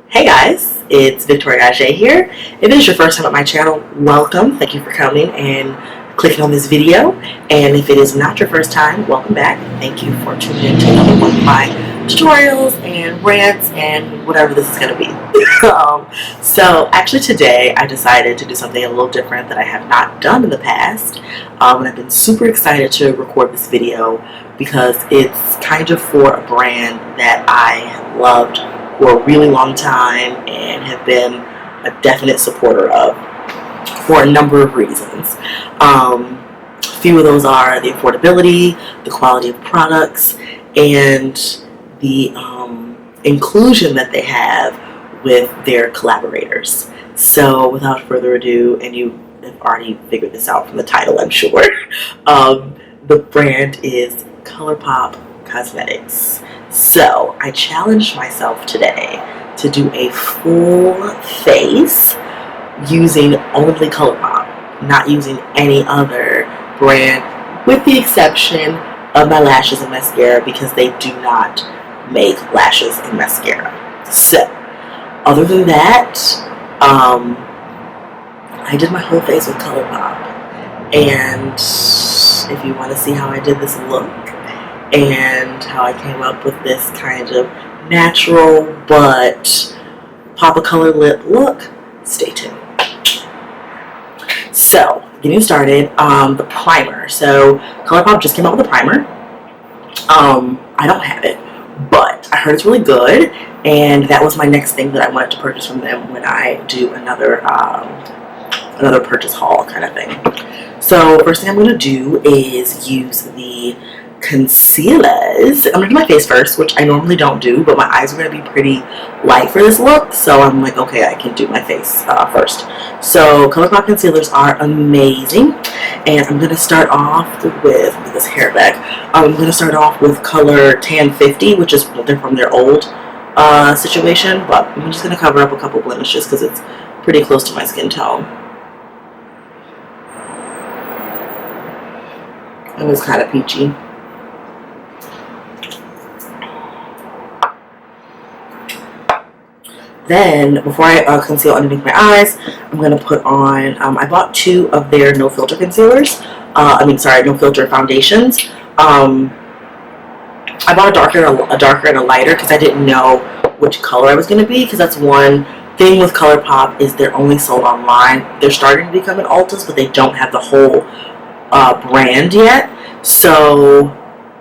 Hey guys, it's Victoria Ajay here. If it is your first time at my channel, welcome. Thank you for coming and clicking on this video. And if it is not your first time, welcome back. Thank you for tuning in to another one of my tutorials and rants and whatever this is going to be. So actually today I decided to do something a little different that I have not done in the past. And I've been super excited to record this video because it's kind of for a brand that I loved for a really long time and have been a definite supporter of for a number of reasons. A few of those are the affordability, the quality of products, and the inclusion that they have with their collaborators. So without further ado, and you have already figured this out from the title, I'm sure, the brand is Colourpop Cosmetics. So I challenged myself today to do a full face using only Colourpop, not using any other brand, with the exception of my lashes and mascara, because they do not make lashes and mascara. So other than that, I did my whole face with Colourpop. And if you want to see how I did this look and how I came up with this kind of natural but pop a color lip look, stay tuned. So getting started, the primer. So Colourpop just came out with a primer. I don't have it, but I heard it's really good, and that was my next thing that I wanted to purchase from them when I do another purchase haul kind of thing. So first thing I'm going to do is use the concealers. I'm going to do my face first, which I normally don't do, but my eyes are going to be pretty light for this look, so I'm like, okay, I can do my face first. So Colourpop concealers are amazing, and I'm going to start off with this hair back. I'm going to start off with color Tan 50, which is from their old situation, but I'm just going to cover up a couple blemishes because it's pretty close to my skin tone. It was kind of peachy. Then, before I conceal underneath my eyes, I'm going to put on, I bought two of their no filter concealers. No filter foundations. I bought a darker and a lighter because I didn't know which color I was going to be, because that's one thing with Colourpop is they're only sold online. They're starting to become an Ulta's, but they don't have the whole brand yet. So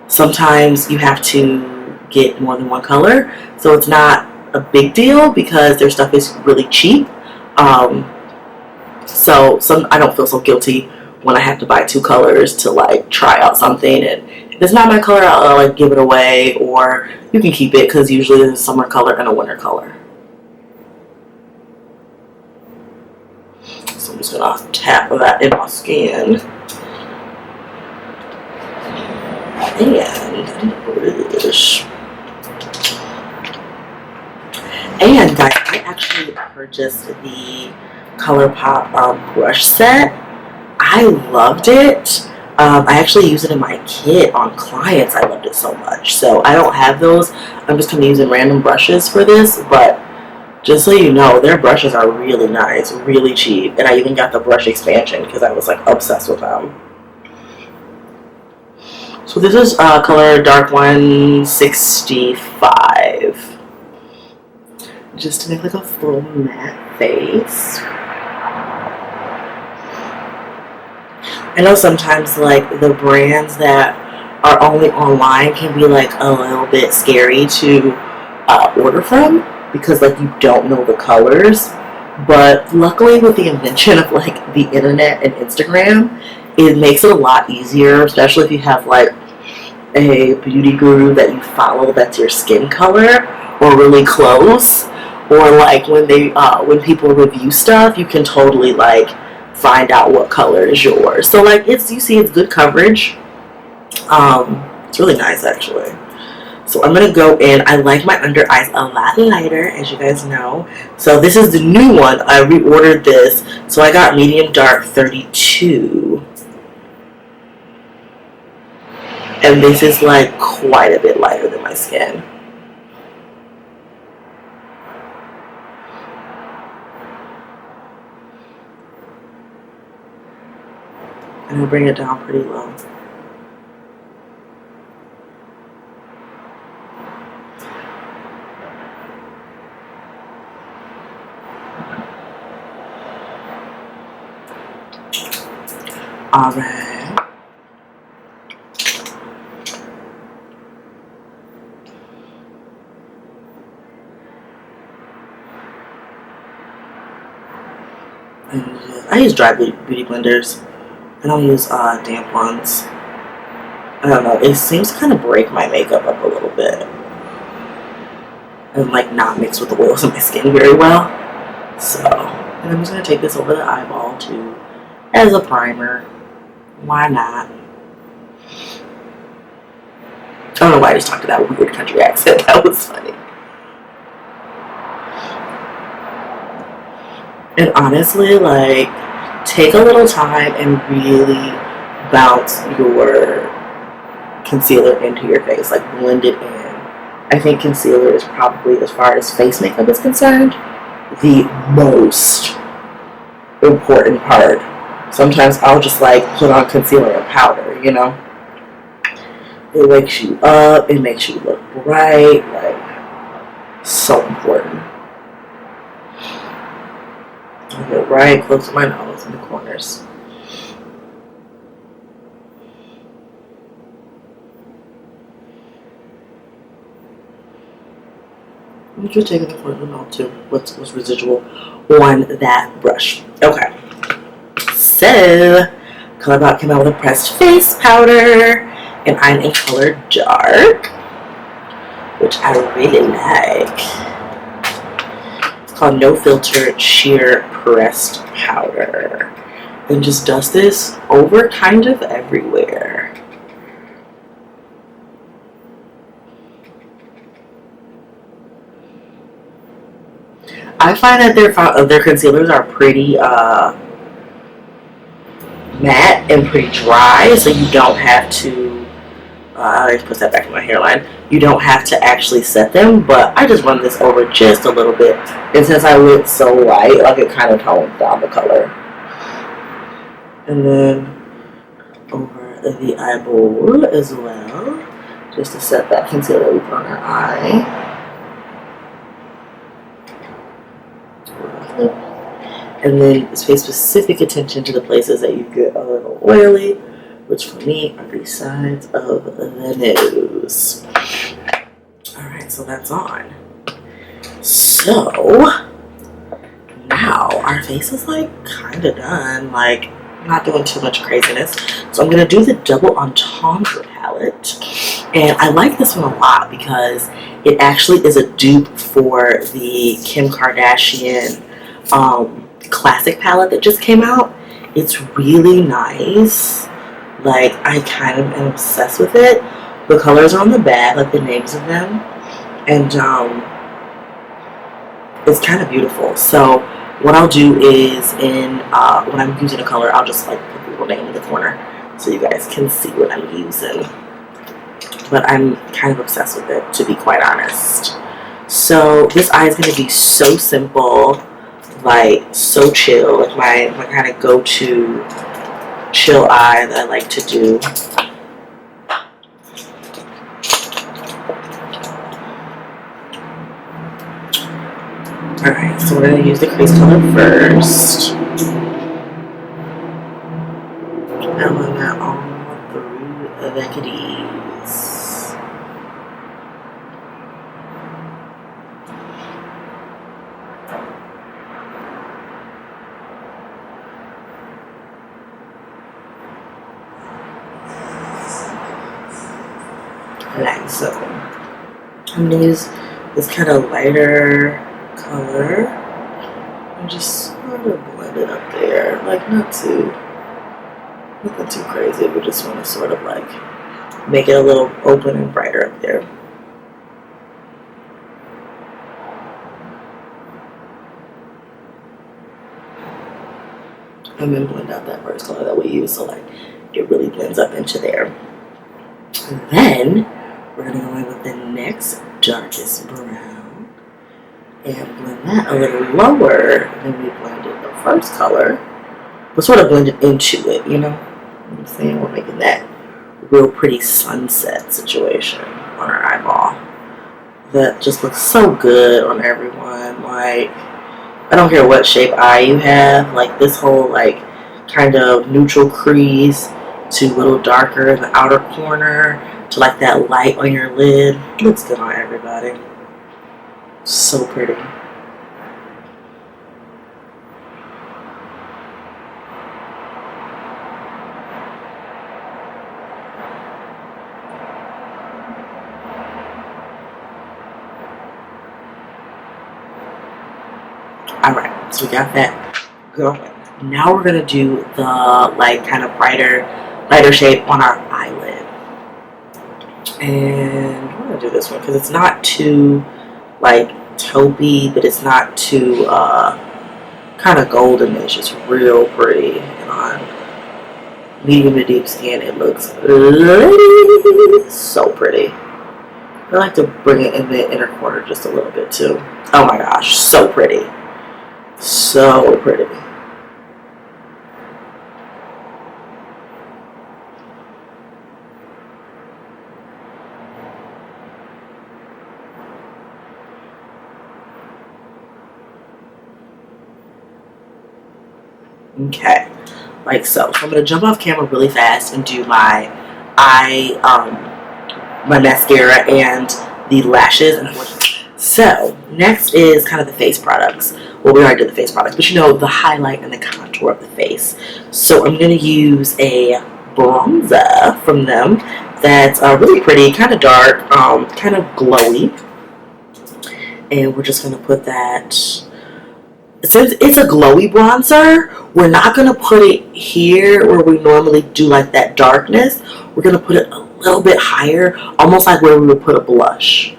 sometimes you have to get more than one color. So it's not a big deal because their stuff is really cheap. So I don't feel so guilty when I have to buy two colors to like try out something, and if it's not my color, I'll like give it away, or you can keep it because usually there's a summer color and a winter color. So I'm just gonna tap that in my skin. And guys, I actually purchased the Colourpop brush set. I loved it. I actually use it in my kit on clients. I loved it so much. So I don't have those. I'm just going to be using random brushes for this. But just so you know, their brushes are really nice, really cheap. And I even got the brush expansion because I was like obsessed with them. So this is color Dark 165. Just to make like a full matte face. I know sometimes like the brands that are only online can be like a little bit scary to order from because like you don't know the colors. But luckily with the invention of like the internet and Instagram, it makes it a lot easier, especially if you have like a beauty guru that you follow that's your skin color or really close, or like when people review stuff, you can totally like find out what color is yours. So like you see it's good coverage. It's really nice actually. So I'm gonna go in. I like my under eyes a lot lighter, as you guys know. So this is the new one. I reordered this, so I got medium dark 32. And this is like quite a bit lighter than my skin. And I'll bring it down pretty low. Alright. And I use dry beauty blenders. I don't use damp ones. I don't know, it seems to kind of break my makeup up a little bit. And like not mix with the oils in my skin very well. So, and I'm just going to take this over the eyeball too as a primer. Why not? I don't know why I just talked to that weird country accent. That was funny. And honestly, like, take a little time and really bounce your concealer into your face. Like, blend it in. I think concealer is probably, as far as face makeup is concerned, the most important part. Sometimes I'll just, like, put on concealer and powder, you know? It wakes you up. It makes you look bright. Like, so important. I get right close to my nose in the corners. I'm just taking the corner of the mouth too. What's residual on that brush? Okay. So, Colourpop came out with a pressed face powder, and I'm in color dark, which I really like. It's called No Filter Sheer Pressed Powder. And just dust this over kind of everywhere. I find that their concealers are pretty matte and pretty dry, so you don't have to I just put that back in my hairline. You don't have to actually set them, but I just run this over just a little bit, and since I went so light, like, it kind of tones down the color. And then over the eyeball as well, just to set that concealer we put on our eye. And then pay specific attention to the places that you get a little oily, which for me are the sides of the nose. Alright, so that's on. So, now our face is like kind of done. Like, I'm not doing too much craziness. So I'm going to do the double Entendre palette. And I like this one a lot because it actually is a dupe for the Kim Kardashian classic palette that just came out. It's really nice. Like, I kind of am obsessed with it. The colors are on the back, like the names of them, and it's kind of beautiful. So what I'll do is, when I'm using a color, I'll just like put the little name in the corner so you guys can see what I'm using. But I'm kind of obsessed with it, to be quite honest. So this eye is going to be so simple, like so chill, like my kind of go-to chill eye that I like to do. Alright, so we're going to use the crease color first. And run that all through the kitties. Alright, so I'm going to use this kind of lighter color and just sort of blend it up there. Like, nothing too crazy. We just want to sort of like make it a little open and brighter up there. And then blend out that first color that we use, so like it really blends up into there. And then we're going to go in with the next darkest brown and blend that a little lower than we blended the first color, but sort of blend it into it, you know? I'm saying we're making that real pretty sunset situation on our eyeball. That just looks so good on everyone. Like, I don't care what shape eye you have. Like, this whole, like, kind of neutral crease to a little darker in the outer corner to, like, that light on your lid. Looks good on everybody. So pretty. Alright, so we got that going. Now we're going to do the, like, kind of lighter shape on our eyelid. And we're going to do this one because it's not too, like, taupey, but it's not too, kind of golden. It's just real pretty. And on medium to deep skin, it looks so pretty. I like to bring it in the inner corner just a little bit, too. Oh, my gosh, so pretty. So pretty. Okay, like so. So I'm gonna jump off camera really fast and do my my mascara and the lashes. And so next is kind of the face products. Well, we already did the face products, but you know, the highlight and the contour of the face. So I'm going to use a bronzer from them that's really pretty, kind of dark, kind of glowy. And we're just going to put that, since it's a glowy bronzer, we're not going to put it here where we normally do like that darkness. We're going to put it a little bit higher, almost like where we would put a blush.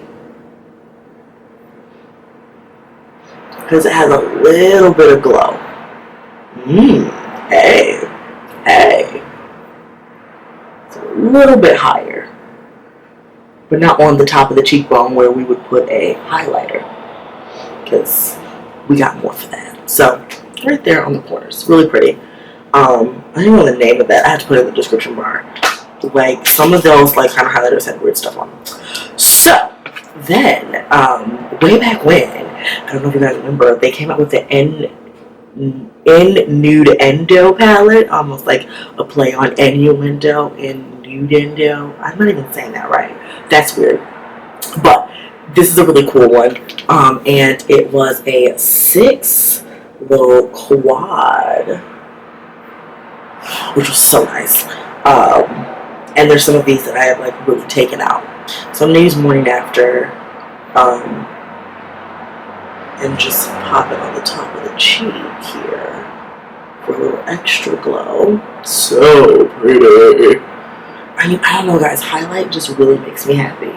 Because it has a little bit of glow. Hey. It's a little bit higher. But not on the top of the cheekbone where we would put a highlighter. Because we got more for that. So, right there on the corners. Really pretty. I don't know the name of that. I have to put it in the description bar. Like, some of those, like, kind of highlighters had weird stuff on them. So, then, way back when, I don't know if you guys remember, they came out with the In-Nude-Endo palette, almost like a play on innuendo, In-Nude-Endo. I'm not even saying that right. That's weird. But this is a really cool one. And it was a 6 little quad, which was so nice. And there's some of these that I have like really taken out. So I'm going to use Morning After. And just pop it on the top of the cheek here for a little extra glow. So pretty. I mean, I don't know, guys. Highlight just really makes me happy.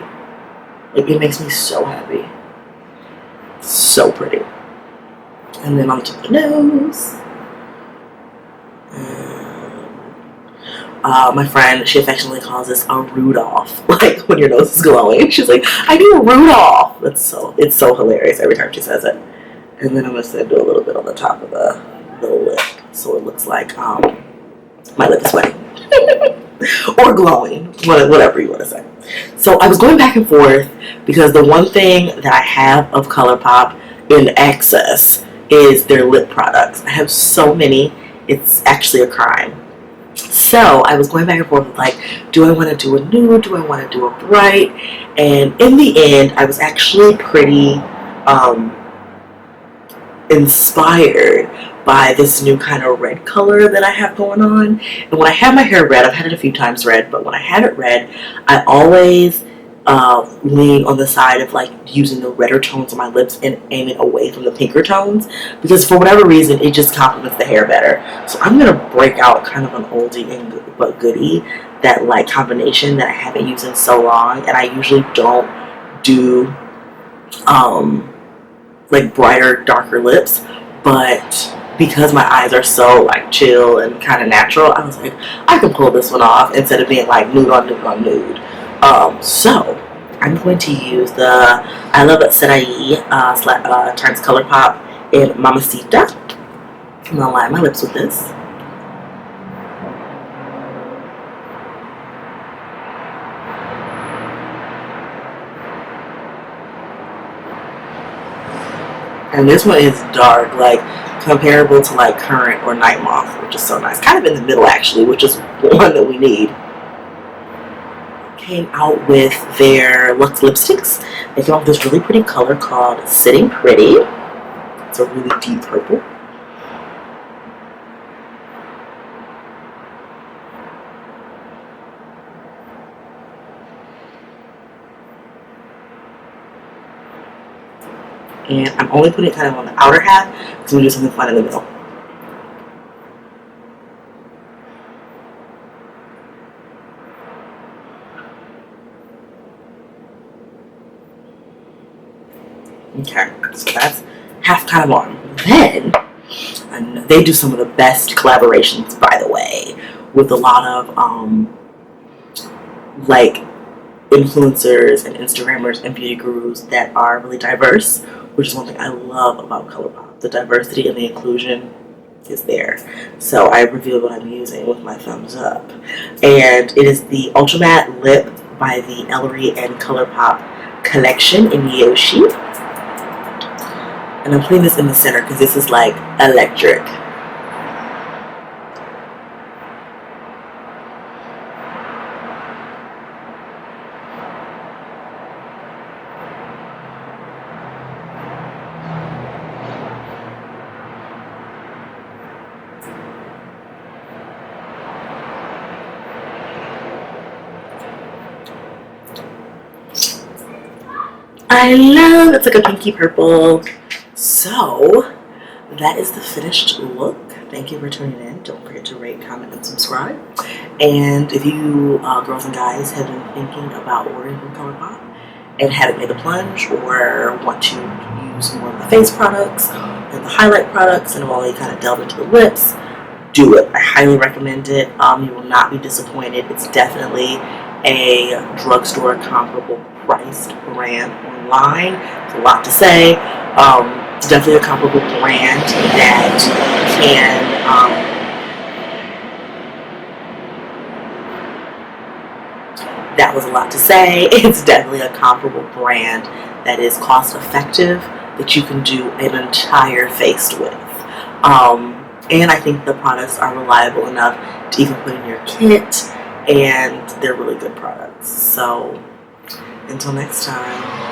Like, it makes me so happy. So pretty. And then onto the nose. My friend, she affectionately calls this a Rudolph. Like, when your nose is glowing. She's like, I do a Rudolph. It's so hilarious every time she says it. And then I'm going to do a little bit on the top of the lip. So it looks like my lip is sweating. Or glowing. Whatever you want to say. So I was going back and forth because the one thing that I have of Colourpop in excess is their lip products. I have so many. It's actually a crime. So I was going back and forth with like, do I want to do a nude? Do I want to do a bright? And in the end, I was actually pretty inspired by this new kind of red color that I have going on. And when I have my hair red, I've had it a few times red, but when I have it red, I always lean on the side of like using the redder tones on my lips and aiming away from the pinker tones, because for whatever reason it just complements the hair better. So I'm gonna break out kind of an oldie but goodie, that like combination that I haven't used in so long. And I usually don't do like brighter, darker lips, but because my eyes are so like chill and kind of natural, I was like, I can pull this one off instead of being like nude on nude on nude. So I'm going to use the I Love It Serai times Colourpop in Mamacita. I'm going to line my lips with this. And this one is dark, like comparable to like Current or Night Moth, which is so nice. Kind of in the middle actually, which is one that we need. Came out with their Luxe lipsticks. They came out with this really pretty color called Sitting Pretty. It's a really deep purple. And I'm only putting it kind of on the outer half because we do something fun in the middle. Okay, so that's half kind of on. Then, and they do some of the best collaborations, by the way, with a lot of like influencers and Instagrammers and beauty gurus that are really diverse, which is one thing I love about Colourpop. The diversity and the inclusion is there. So I revealed what I'm using with my thumbs up. And it is the Ultra Matte Lip by the Ellery and Colourpop collection in Yoshi. And I'm putting this in the center because this is like electric. I love it's like a pinky purple. So that is the finished look. Thank you for tuning in. Don't forget to rate, comment, and subscribe. And if you girls and guys have been thinking about ordering from Colourpop and haven't made the plunge, or want to use more of the face products and the highlight products and have only kind of delved into the lips, do it. I highly recommend it. You will not be disappointed. It's definitely a drugstore comparable priced brand online. It's a lot to say. It's definitely a comparable brand that can that was a lot to say. It's definitely a comparable brand that is cost effective, that you can do an entire face with. And I think the products are reliable enough to even put in your kit, and they're really good products. So until next time.